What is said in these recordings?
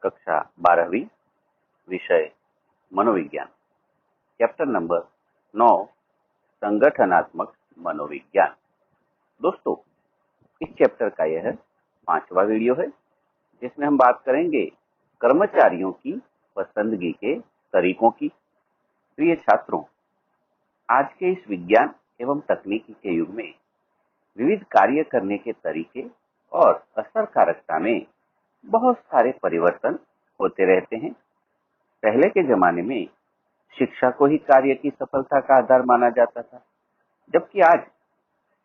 कक्षा 12वीं, विषय मनोविज्ञान, चैप्टर नंबर 9, संगठनात्मक मनोविज्ञान। दोस्तों, इस चैप्टर का यह 5वां वीडियो है, जिसमें हम बात करेंगे कर्मचारियों की पसंदगी के तरीकों की। प्रिय छात्रों, आज के इस विज्ञान एवं तकनीकी के युग में विविध कार्य करने के तरीके और असरकारकता में बहुत सारे परिवर्तन होते रहते हैं। पहले के जमाने में शिक्षा को ही कार्य की सफलता का आधार माना जाता था, जबकि आज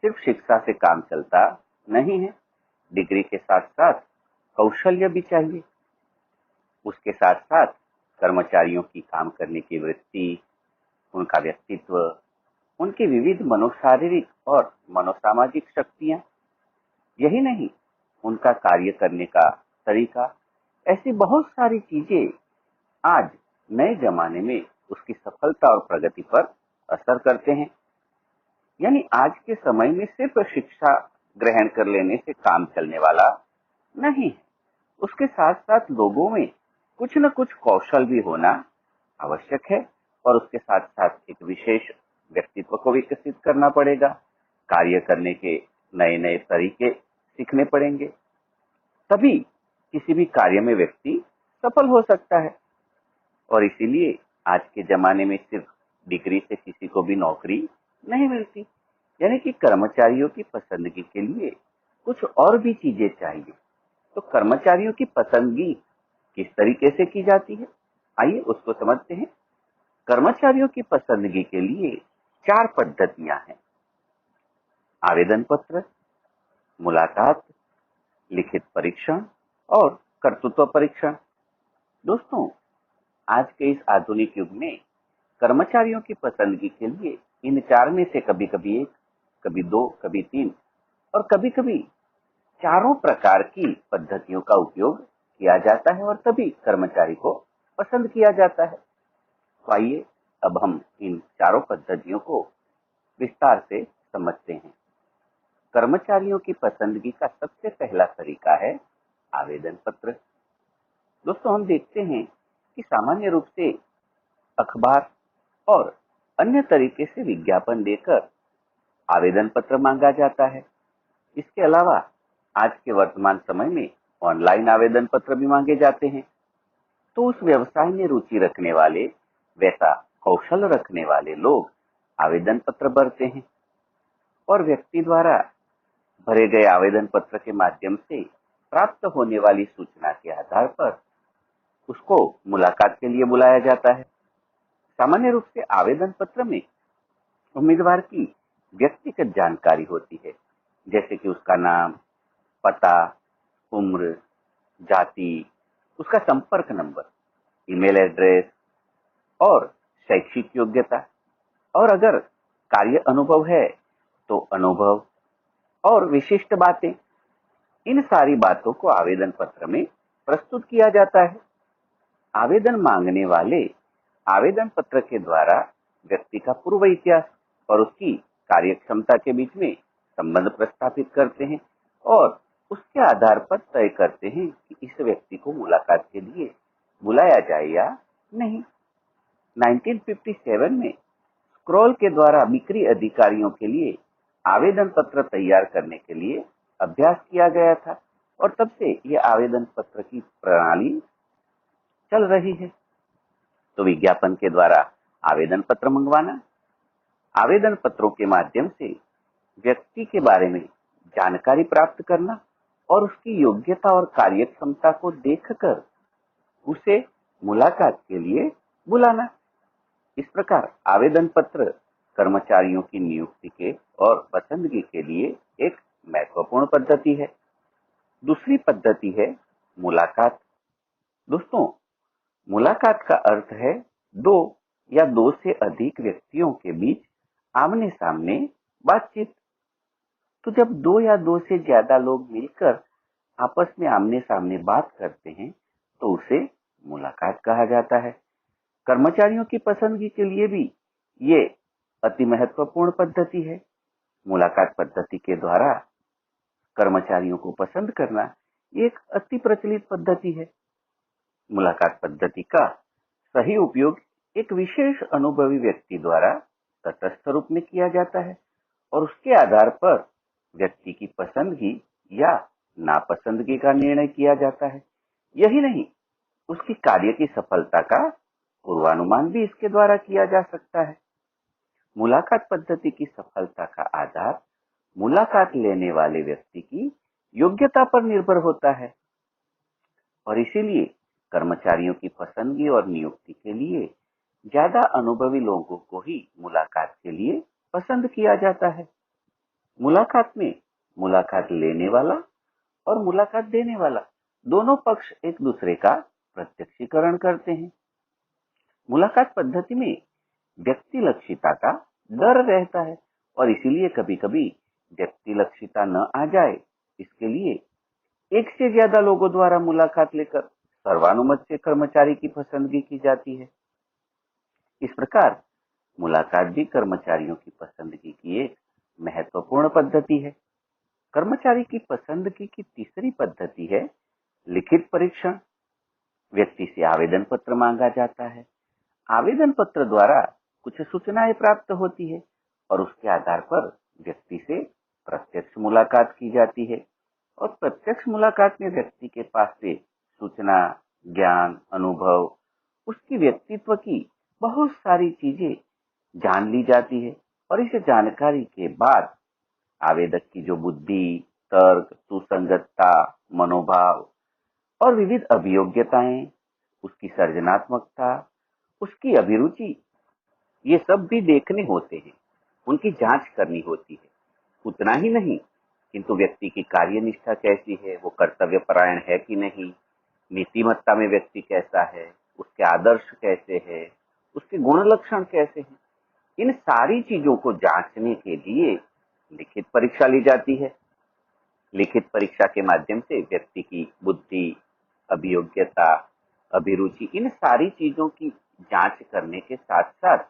सिर्फ शिक्षा से काम चलता नहीं है। डिग्री के साथ साथ कौशल्य भी चाहिए। उसके साथ साथ कर्मचारियों की काम करने की वृत्ति, उनका व्यक्तित्व, उनकी विविध मनोशारीरिक और मनोसामाजिक शक्तियां, यही नहीं उनका कार्य करने का तरीका, ऐसी बहुत सारी चीजें आज नए जमाने में उसकी सफलता और प्रगति पर असर करते हैं। यानी आज के समय में सिर्फ शिक्षा ग्रहण कर लेने से काम चलने वाला नहीं है। उसके साथ साथ लोगों में कुछ न कुछ कौशल भी होना आवश्यक है और उसके साथ साथ एक विशेष व्यक्तित्व को विकसित करना पड़ेगा। कार्य करने के नए नए तरीके सीखने पड़ेंगे, तभी किसी भी कार्य में व्यक्ति सफल हो सकता है। और इसीलिए आज के जमाने में सिर्फ डिग्री से किसी को भी नौकरी नहीं मिलती। यानी कि कर्मचारियों की पसंदगी के लिए कुछ और भी चीजें चाहिए। तो कर्मचारियों की पसंदगी किस तरीके से की जाती है, आइए उसको समझते हैं। कर्मचारियों की पसंदगी के लिए 4 पद्धतियां हैं: आवेदन पत्र, मुलाकात, लिखित परीक्षण और कर्तृत्व परीक्षण। दोस्तों, आज के इस आधुनिक युग में कर्मचारियों की पसंदगी के लिए इन 4 में से कभी कभी 1, कभी 2, कभी 3 और कभी कभी चारों प्रकार की पद्धतियों का उपयोग किया जाता है और तभी कर्मचारी को पसंद किया जाता है। तो आइए अब हम इन चारों पद्धतियों को विस्तार से समझते हैं। कर्मचारियों की पसंदगी का सबसे पहला तरीका है आवेदन पत्र। दोस्तों, हम देखते हैं कि सामान्य रूप से अखबार और अन्य तरीके से विज्ञापन देकर आवेदन पत्र मांगा जाता है। इसके अलावा आज के वर्तमान समय में ऑनलाइन आवेदन पत्र भी मांगे जाते हैं। तो उस व्यवसाय में रुचि रखने वाले, वैसा कौशल रखने वाले लोग आवेदन पत्र भरते हैं और व्यक्ति द्वारा भरे गए आवेदन पत्र के माध्यम से प्राप्त होने वाली सूचना के आधार पर उसको मुलाकात के लिए बुलाया जाता है। सामान्य रूप से आवेदन पत्र में उम्मीदवार की व्यक्तिगत जानकारी होती है, जैसे कि उसका नाम, पता, उम्र, जाति, उसका संपर्क नंबर, ईमेल एड्रेस और शैक्षिक योग्यता। और अगर कार्य अनुभव है तो अनुभव और विशिष्ट बातें। इन सारी बातों को आवेदन पत्र में प्रस्तुत किया जाता है। आवेदन मांगने वाले आवेदन पत्र के द्वारा व्यक्ति का पूर्व इतिहास और उसकी कार्य क्षमता के बीच में संबंध प्रस्थापित करते हैं और उसके आधार पर तय करते हैं कि इस व्यक्ति को मुलाकात के लिए बुलाया जाए या नहीं। 1957 में स्क्रॉल के द्वारा बिक्री अधिकारियों के लिए आवेदन पत्र तैयार करने के लिए अभ्यास किया गया था और तब से यह आवेदन पत्र की प्रणाली चल रही है। तो विज्ञापन के द्वारा आवेदन पत्र मंगवाना, आवेदन पत्रों के माध्यम से व्यक्ति के बारे में जानकारी प्राप्त करना और उसकी योग्यता और कार्य क्षमता को देखकर उसे मुलाकात के लिए बुलाना। इस प्रकार आवेदन पत्र कर्मचारियों की नियुक्ति के और पसंदगी के लिए एक महत्वपूर्ण पद्धति है। दूसरी पद्धति है मुलाकात। दोस्तों, मुलाकात का अर्थ है 2 या 2 से अधिक व्यक्तियों के बीच आमने सामने बातचीत। तो जब 2 या 2 से ज्यादा लोग मिलकर आपस में आमने सामने बात करते हैं तो उसे मुलाकात कहा जाता है। कर्मचारियों की पसंदगी के लिए भी ये अति महत्वपूर्ण पद्धति है। मुलाकात पद्धति के द्वारा कर्मचारियों को पसंद करना एक अति प्रचलित पद्धति है। मुलाकात पद्धति का सही उपयोग एक विशेष अनुभवी व्यक्ति द्वारा तटस्थ रूप में किया जाता है और उसके आधार पर व्यक्ति की पसंदगी या नापसंदगी का निर्णय किया जाता है। यही नहीं, उसकी कार्य की सफलता का पूर्वानुमान भी इसके द्वारा किया जा सकता है। मुलाकात पद्धति की सफलता का आधार मुलाकात लेने वाले व्यक्ति की योग्यता पर निर्भर होता है और इसीलिए कर्मचारियों की पसंदगी और नियुक्ति के लिए ज्यादा अनुभवी लोगों को ही मुलाकात के लिए पसंद किया जाता है। मुलाकात में मुलाकात लेने वाला और मुलाकात देने वाला दोनों पक्ष एक दूसरे का प्रत्यक्षीकरण करते हैं। मुलाकात पद्धति में व्यक्ति लक्षिता का डर रहता है और इसीलिए कभी कभी व्यक्ति लक्षिता न आ जाए, इसके लिए एक से ज्यादा लोगों द्वारा मुलाकात लेकर सर्वानुमत से कर्मचारी की पसंदगी की जाती है। इस प्रकार मुलाकात भी कर्मचारियों की पसंदगी की एक महत्वपूर्ण पद्धति है। कर्मचारी की पसंदगी की तीसरी पद्धति है लिखित परीक्षण। व्यक्ति से आवेदन पत्र मांगा जाता है। आवेदन पत्र द्वारा कुछ सूचनाएं प्राप्त होती है और उसके आधार पर व्यक्ति से प्रत्यक्ष मुलाकात की जाती है और प्रत्यक्ष मुलाकात में व्यक्ति के पास से सूचना, ज्ञान, अनुभव, उसकी व्यक्तित्व की बहुत सारी चीजें जान ली जाती है और इस जानकारी के बाद आवेदक की जो बुद्धि, तर्क, सुसंगतता, मनोभाव और विविध अभियोग्यताएं, उसकी सृजनात्मकता, उसकी अभिरुचि, ये सब भी देखने होते हैं, उनकी जांच करनी होती है। उतना ही नहीं, किंतु व्यक्ति की कार्यनिष्ठा कैसी है, वो कर्तव्य परायण है कि नहीं, नीतिमत्ता में व्यक्ति कैसा है, उसके आदर्श कैसे है, उसके गुण लक्षण कैसे हैं, इन सारी चीजों को जांचने के लिए लिखित परीक्षा ली जाती है। लिखित परीक्षा के माध्यम से व्यक्ति की बुद्धि, अभियोग्यता, अभिरुचि, इन सारी चीजों की जांच करने के साथ साथ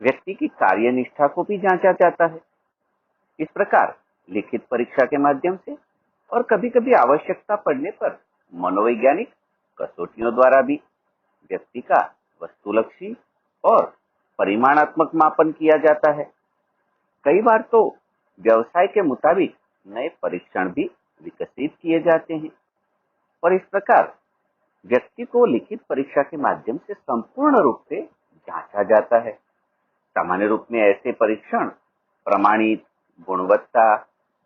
व्यक्ति की कार्यनिष्ठा को भी जांचा जाता है। इस प्रकार लिखित परीक्षा के माध्यम से और कभी कभी आवश्यकता पड़ने पर मनोवैज्ञानिक कसौटियों द्वारा भी व्यक्ति का वस्तुलक्षी और परिमाणात्मक मापन किया जाता है। कई बार तो व्यवसाय के मुताबिक नए परीक्षण भी विकसित किए जाते हैं और इस प्रकार व्यक्ति को लिखित परीक्षा के माध्यम से संपूर्ण रूप से जांचा जाता है। सामान्य रूप में ऐसे परीक्षण प्रमाणित, गुणवत्ता,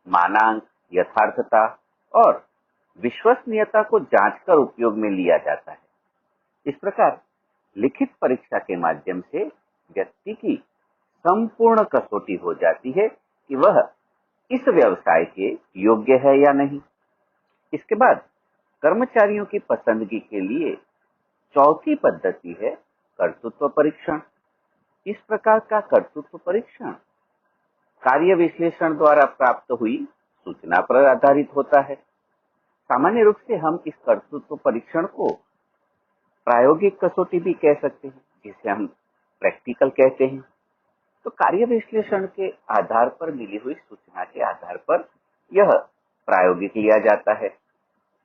मानांक, यथार्थता और विश्वसनीयता को जांचकर उपयोग में लिया जाता है। इस प्रकार लिखित परीक्षा के माध्यम से व्यक्ति की संपूर्ण कसौटी हो जाती है कि वह इस व्यवसाय के योग्य है या नहीं। इसके बाद कर्मचारियों की पसंदगी के लिए चौथी पद्धति है कर्तृत्व परीक्षण। इस प्रकार का कर्तृत्व परीक्षण कार्य विश्लेषण द्वारा प्राप्त हुई सूचना पर आधारित होता है। सामान्य रूप से हम इस कर्तृत्व परीक्षण को प्रायोगिक कसौटी भी कह सकते हैं, जिसे हम प्रैक्टिकल कहते हैं। तो कार्य विश्लेषण के आधार पर मिली हुई सूचना के आधार पर यह प्रायोगिक लिया जाता है।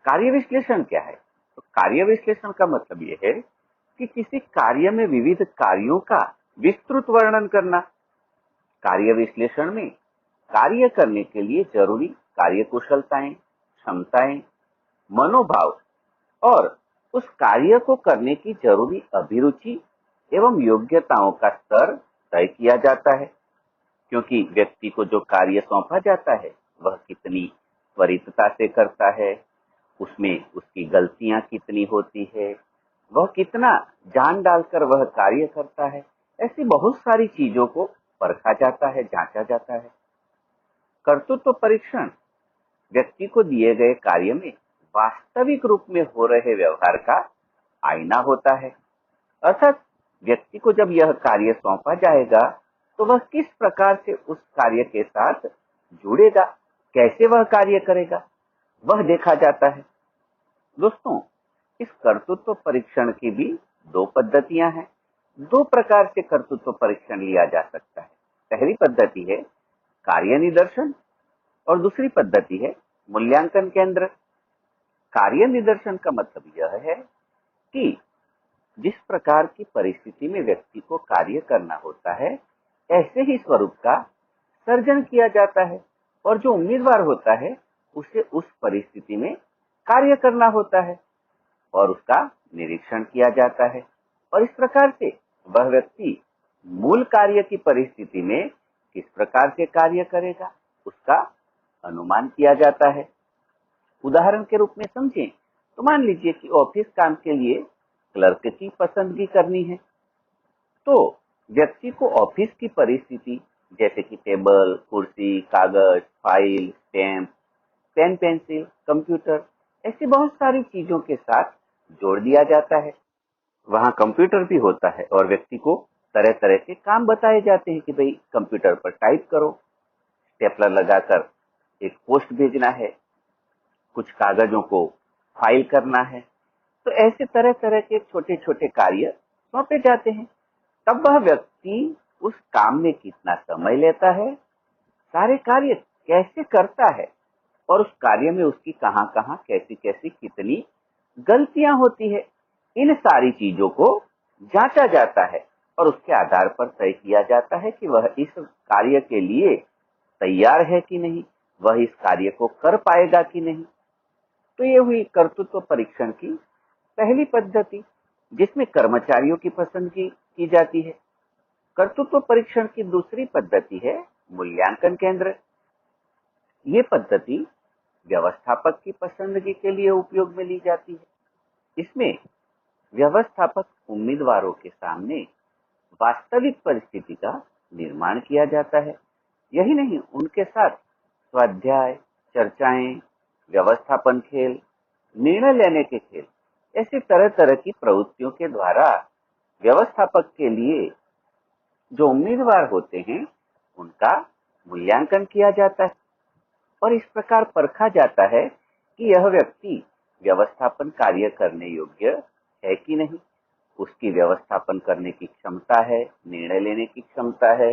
कार्य विश्लेषण क्या है? तो कार्य विश्लेषण का मतलब यह है कि किसी कार्य में विविध कार्यों का विस्तृत वर्णन करना। कार्य विश्लेषण में कार्य करने के लिए जरूरी कार्य कुशलताएं, क्षमताएं, मनोभाव और उस कार्य को करने की जरूरी अभिरुचि एवं योग्यताओं का स्तर तय किया जाता है, क्योंकि व्यक्ति को जो कार्य सौंपा जाता है वह कितनी त्वरितता से करता है, उसमें उसकी गलतियां कितनी होती है, वह कितना जान डालकर वह कार्य करता है, ऐसी बहुत सारी चीजों को परखा जाता है, जांचा जाता है। कर्तृत्व परीक्षण व्यक्ति को दिए गए कार्य में वास्तविक रूप में हो रहे व्यवहार का आईना होता है। अर्थात व्यक्ति को जब यह कार्य सौंपा जाएगा तो वह किस प्रकार से उस कार्य के साथ जुड़ेगा, कैसे वह कार्य करेगा, वह देखा जाता है। दोस्तों, इस कर्तृत्व परीक्षण की भी दो पद्धतियां हैं। दो प्रकार से कर्तृत्व परीक्षण लिया जा सकता है। पहली पद्धति है कार्य निदर्शन और दूसरी पद्धति है मूल्यांकन केंद्र। कार्य निदर्शन का मतलब यह है कि जिस प्रकार की परिस्थिति में व्यक्ति को कार्य करना होता है, ऐसे ही स्वरूप का सर्जन किया जाता है और जो उम्मीदवार होता है उसे उस परिस्थिति में कार्य करना होता है और उसका निरीक्षण किया जाता है और इस प्रकार से वह व्यक्ति मूल कार्य की परिस्थिति में किस प्रकार से कार्य करेगा उसका अनुमान किया जाता है। उदाहरण के रूप में समझें तो मान लीजिए कि ऑफिस काम के लिए क्लर्क की पसंदगी करनी है, तो व्यक्ति को ऑफिस की परिस्थिति जैसे कि टेबल, कुर्सी, कागज, file, stamp, pen, pencil, computer ऐसी बहुत सारी चीजों के साथ जोड़ दिया जाता है। वहां कंप्यूटर भी होता है और व्यक्ति को तरह तरह के काम बताए जाते हैं कि भाई कंप्यूटर पर टाइप करो, स्टेपलर लगाकर एक पोस्ट भेजना है, कुछ कागजों को फाइल करना है। तो ऐसे तरह तरह के छोटे छोटे कार्य सौंपे जाते हैं। तब वह व्यक्ति उस काम में कितना समय लेता है, सारे कार्य कैसे करता है और उस कार्य में उसकी कहां कहां कैसी कैसी कितनी गलतियां होती है, इन सारी चीजों को जांचा जाता है और उसके आधार पर तय किया जाता है कि वह इस कार्य के लिए तैयार है कि नहीं, वह इस कार्य को कर पाएगा कि नहीं। तो ये हुई कर्तृत्व परीक्षण की पहली पद्धति, जिसमें कर्मचारियों की पसंदगी की जाती है। कर्तृत्व परीक्षण की दूसरी पद्धति है मूल्यांकन केंद्र। ये पद्धति व्यवस्थापक की पसंदगी के लिए उपयोग में ली जाती है। इसमें व्यवस्थापक उम्मीदवारों के सामने वास्तविक परिस्थिति का निर्माण किया जाता है। यही नहीं, उनके साथ स्वाध्याय, चर्चाएं, व्यवस्थापन खेल, निर्णय लेने के खेल ऐसी तरह तरह की प्रवृत्तियों के द्वारा व्यवस्थापक के लिए जो उम्मीदवार होते हैं उनका मूल्यांकन किया जाता है और इस प्रकार परखा जाता है कि यह व्यक्ति व्यवस्थापन कार्य करने योग्य है कि नहीं, उसकी व्यवस्थापन करने की क्षमता है, निर्णय लेने की क्षमता है,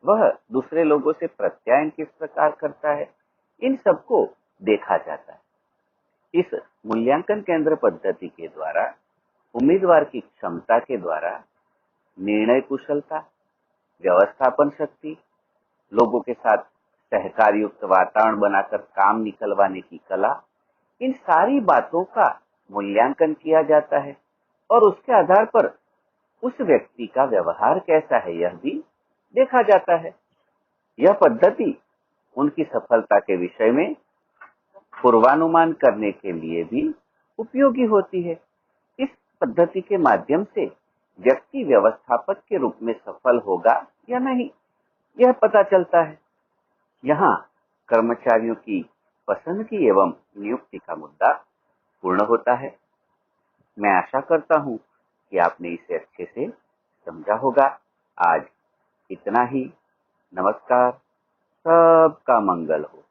वह दूसरे लोगों से प्रत्यायन किस प्रकार करता है, इन सबको देखा जाता है। इस मूल्यांकन केंद्र पद्धति के द्वारा उम्मीदवार की क्षमता के द्वारा निर्णय कुशलता, व्यवस्थापन शक्ति, लोगों के साथ सहकार युक्त वातावरण बनाकर काम निकलवाने की कला, इन सारी बातों का मूल्यांकन किया जाता है और उसके आधार पर उस व्यक्ति का व्यवहार कैसा है यह भी देखा जाता है। यह पद्धति उनकी सफलता के विषय में पूर्वानुमान करने के लिए भी उपयोगी होती है। इस पद्धति के माध्यम से व्यक्ति व्यवस्थापक के रूप में सफल होगा या नहीं, यह पता चलता है। यहाँ कर्मचारियों की पसंदगी एवं नियुक्ति का मुद्दा पूर्ण होता है। मैं आशा करता हूँ कि आपने इसे अच्छे से समझा होगा। आज इतना ही। नमस्कार। सबका मंगल हो।